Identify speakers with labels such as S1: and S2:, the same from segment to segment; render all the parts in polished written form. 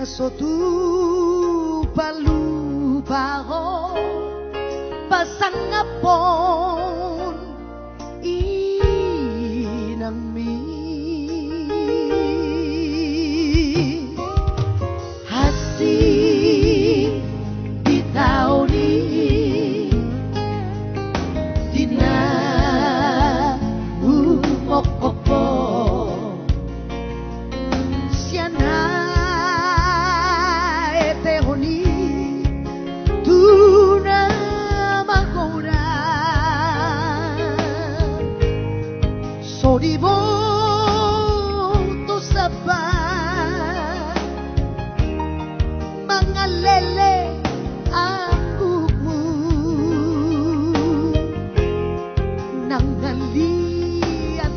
S1: sotu palu paro pasangapon inami hasi ditauni dina umokopo siana etehoni tuna magora sodibo to sabar mangalele akumu nanggalian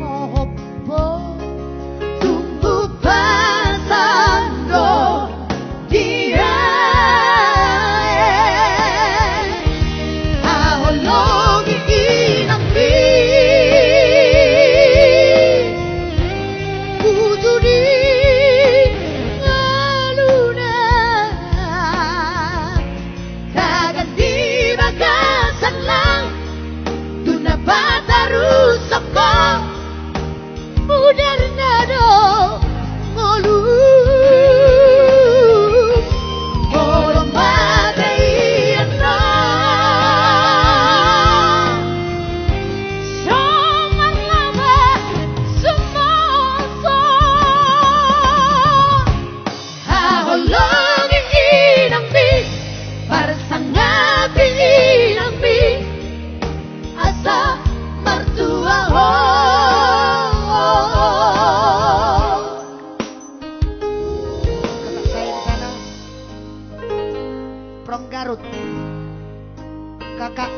S1: mohopo tumbuh pasando dia ahologi inambi puturi ngaluna kaganti bagasan lang tuna bataru soko mudar nado ngolu ngolo matei ano soman lama semoso haholongi inambi parsangapi inambi asa martua ho kakak saya di sana from Garut kakak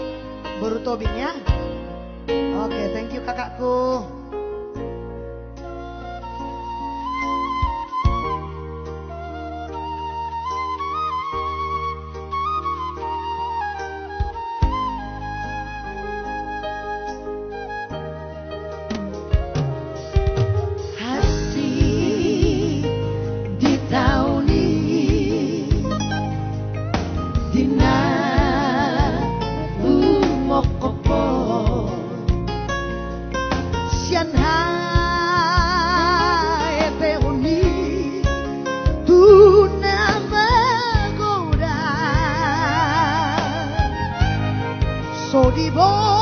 S1: baru tobing ya. Oke, thank you kakakku. Hasi ditauni dina umokopo sian hae tehuni tuna magoda sodibo